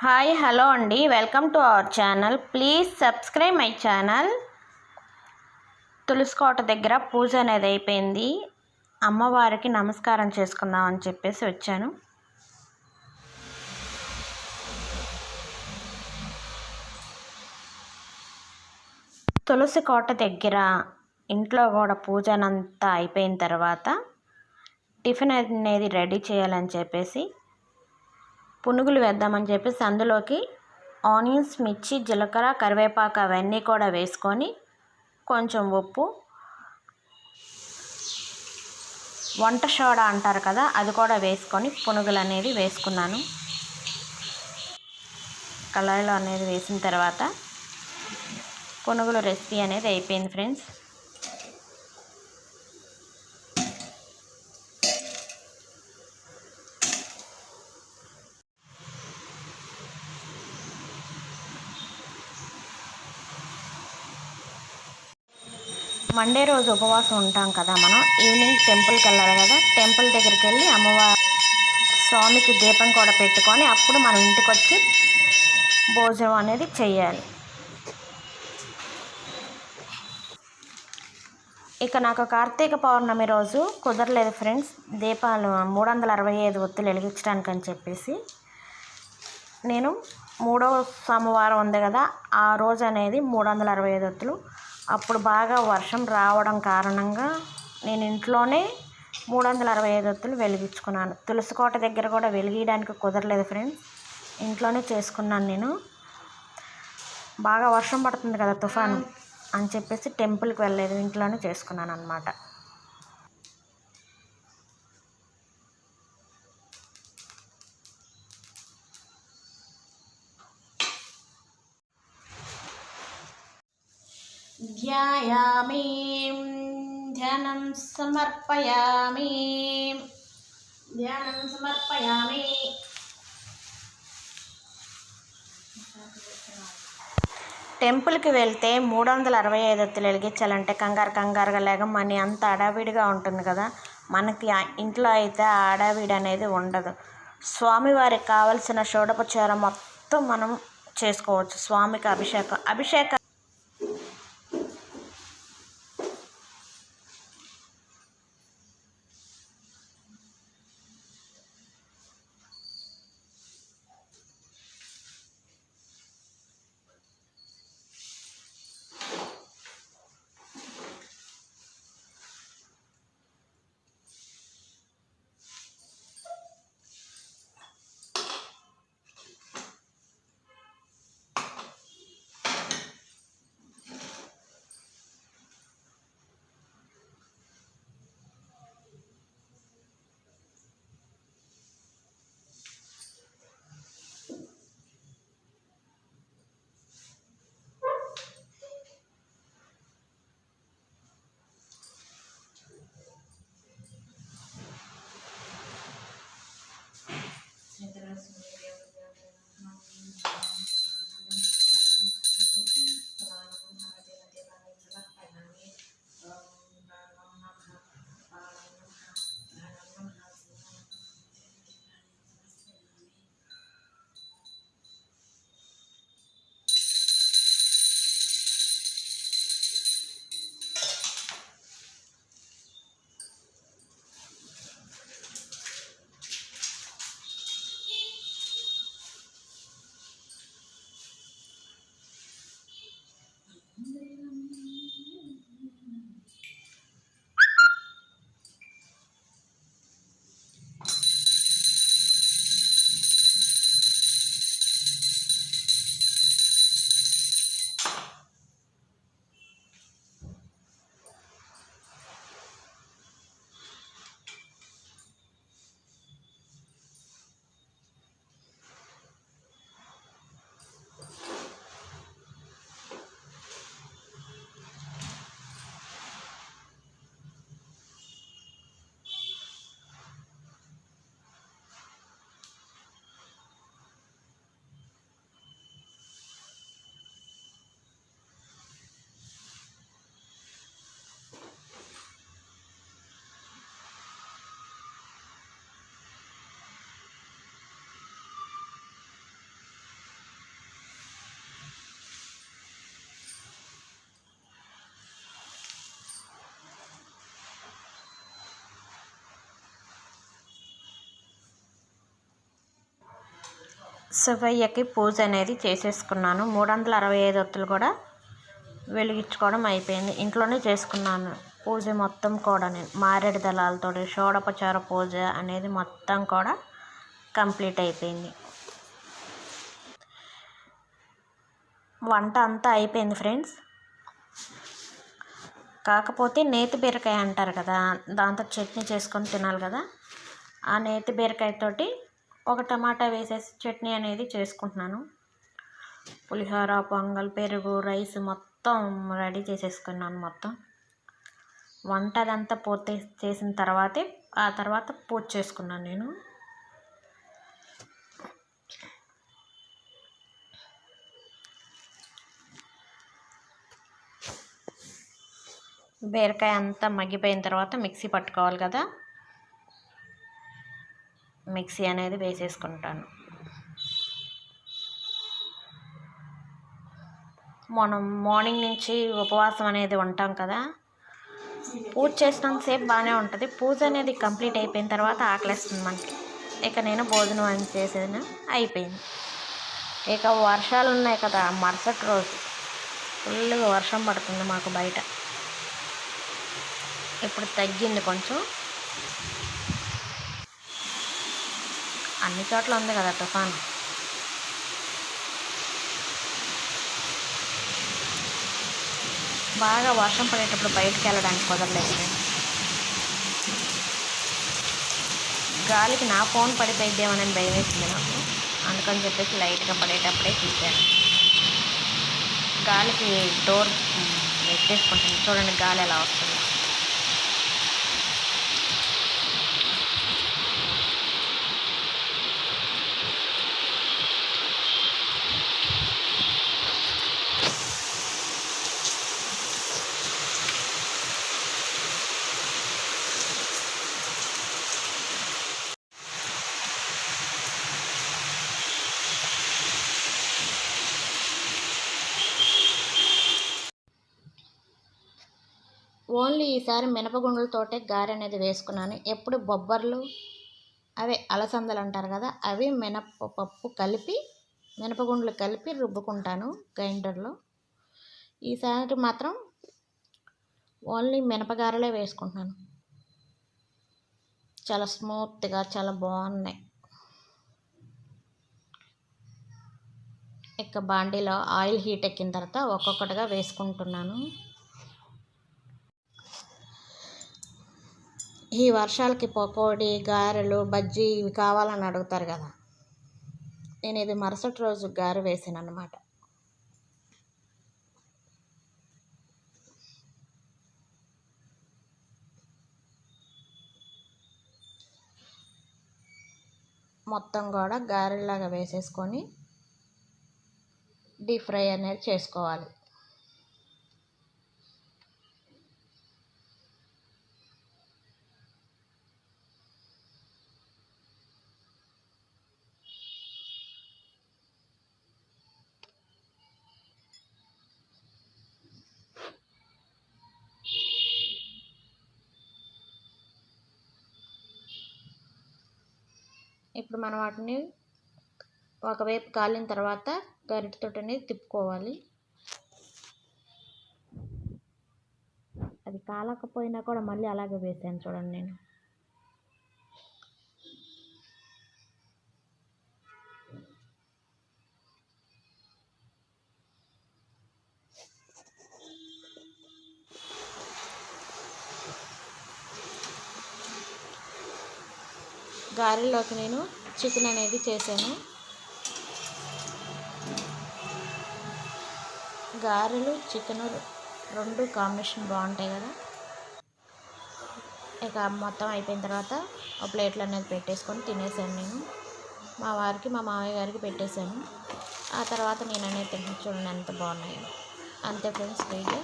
Hi hello అండి, welcome to our channel. Please subscribe my channel. తులసి కోట దగ్గర పూజ అనేది అయిపోయింది. అమ్మవారికి నమస్కారం చేసుకుందాం అని చెప్పేసి వచ్చాను. తులసి కోట దగ్గర ఇంట్లో కూడా పూజనంతా అయిపోయిన తర్వాత టిఫిన్ అనేది రెడీ చేయాలని చెప్పేసి పునుగులు వేద్దామని చెప్పేసి అందులోకి ఆనియన్స్, మిర్చి, జీలకర్ర, కరివేపాకు అవన్నీ కూడా వేసుకొని కొంచెం ఉప్పు, వంట సోడా అంటారు కదా, అది కూడా వేసుకొని పునుగులు అనేది వేసుకున్నాను. కళాయిలో అనేది వేసిన తర్వాత పునుగుల రెసిపీ అనేది అయిపోయింది ఫ్రెండ్స్. మండే రోజు ఉపవాసం ఉంటాం కదా మనం. ఈవినింగ్ టెంపుల్కి వెళ్ళాలి కదా, టెంపుల్ దగ్గరికి వెళ్ళి అమ్మవారి స్వామికి దీపం కూడా పెట్టుకొని అప్పుడు మనం ఇంటికి వచ్చి భోజనం అనేది చెయ్యాలి. ఇక నాకు కార్తీక పౌర్ణమి రోజు కుదరలేదు ఫ్రెండ్స్, దీపాలు 365 ఒత్తులు వెలిగించడానికి అని చెప్పేసి నేను 3వ సోమవారం ఉంది కదా, ఆ రోజు అనేది 365 ఒత్తులు. అప్పుడు బాగా వర్షం రావడం కారణంగా నేను ఇంట్లోనే 365 ఒత్తులు వెలిగించుకున్నాను. తులసి కోట దగ్గర కూడా వెలిగించడానికి కుదరలేదు ఫ్రెండ్స్, ఇంట్లోనే చేసుకున్నాను. నేను బాగా వర్షం పడుతుంది కదా, తుఫాను అని చెప్పేసి టెంపుల్కి వెళ్ళలేదు, ఇంట్లోనే చేసుకున్నాను అన్నమాట. ధ్యాయామి, ధ్యానం సమర్పయామి, ధ్యానం సమర్పయామి. టెంపుల్కి వెళ్తే 365 ఒత్తులు వెలిగించాలంటే కంగారుగా లేగమని అంత హడావిడిగా ఉంటుంది కదా. మనకి ఇంట్లో అయితే ఆ హడావిడి అనేది ఉండదు. స్వామివారికి కావలసిన షోడోపచారం మొత్తం మనం చేసుకోవచ్చు. స్వామికి అభిషేకం శివయ్యకి పూజ అనేది చేసేసుకున్నాను. 365 ఒత్తులు కూడా వెలిగించుకోవడం అయిపోయింది. ఇంట్లోనే చేసుకున్నాను పూజ మొత్తం కూడా. నేను మారేడు దళాలతో షోడోపచార పూజ అనేది మొత్తం కూడా కంప్లీట్ అయిపోయింది. వంట అంతా అయిపోయింది ఫ్రెండ్స్. కాకపోతే నేతి బీరకాయ అంటారు కదా, దాంతో చట్నీ చేసుకొని తినాలి కదా. ఆ నేతి బీరకాయతోటి ఒక టమాటా వేసేసి చట్నీ అనేది చేసుకుంటున్నాను. పులిహోర, పొంగల్, పెరుగు, రైస్ మొత్తం రెడీ చేసేసుకున్నాను. మొత్తం వంట అదంతా పూర్తి చేసిన తర్వాతే ఆ తర్వాత పూజ చేసుకున్నాను నేను. బీరకాయ అంతా మగ్గిపోయిన తర్వాత మిక్సీ పట్టుకోవాలి కదా, మిక్సీ అనేది వేసేసుకుంటాను. మనం మార్నింగ్ నుంచి ఉపవాసం అనేది ఉంటాం కదా, పూజ చేసినంతసేపు బాగానే ఉంటుంది. పూజ అనేది కంప్లీట్ అయిపోయిన తర్వాత ఆకలిస్తుంది మనకి. ఇక నేను భోజనం అని చేసేది అయిపోయింది. ఇక వర్షాలు ఉన్నాయి కదా, మరుసటి రోజు ఫుల్గా వర్షం పడుతుంది మాకు బయట. ఇప్పుడు తగ్గింది కొంచెం. అన్ని చోట్ల ఉంది కదా తుఫాను. బాగా వర్షం పడేటప్పుడు బయటకు వెళ్ళడానికి కుదరలేదు. గాలికి నా ఫోన్ పడిపోయిద్దేమోనని భయం వేసింది నాకు. అందుకని చెప్పేసి లైట్గా పడేటప్పుడే తీశాను. గాలికి డోర్ ఎత్తేసుకుంటుంది. చూడండి గాలి ఎలా వస్తుంది. ఓన్లీ ఈసారి మినపగుండులతోటే గారె అనేది వేసుకున్నాను. ఎప్పుడు బొబ్బర్లు అవే అలసందలు అంటారు కదా, అవి మినపప్పు కలిపి మినపగుండ్లు కలిపి రుబ్బుకుంటాను గ్రైండర్లో. ఈసారి మాత్రం ఓన్లీ మినపగారెలే వేసుకుంటున్నాను. చాలా స్మూత్గా చాలా బాగున్నాయి. ఇక బాండీలో ఆయిల్ హీట్ ఎక్కిన తర్వాత ఒక్కొక్కటిగా వేసుకుంటున్నాను. ఈ వర్షాలకి పకోడీ, గారెలు, బజ్జీ ఇవి కావాలని అడుగుతారు కదా, నేను ఇది మరుసటి రోజు గారె వేసాను అన్నమాట. మొత్తం కూడా గారెలాగా వేసేసుకొని డీప్ ఫ్రై అనేది చేసుకోవాలి. ఇప్పుడు మనం వాటిని ఒకవైపు కాలిన తర్వాత గరిటెతోటి తిప్పుకోవాలి. అది కాలకపోయినా కూడా మళ్ళీ అలాగే వేసాను చూడండి నేను. గారెల్లోకి నేను చికెన్ అనేది చేశాను. గారెలు చికెన్ రెండు కాంబినేషన్ బాగుంటాయి కదా. ఇక మొత్తం అయిపోయిన తర్వాత ఒక ప్లేట్లు అనేది పెట్టేసుకొని తినేసాను నేను. మా వారికి మా మామయ్య గారికి పెట్టేశాను. ఆ తర్వాత నేను అనేది తింటాను. చూడండి ఎంత బాగున్నాయో. అంతే ఫ్రెండ్స్, వీడియో.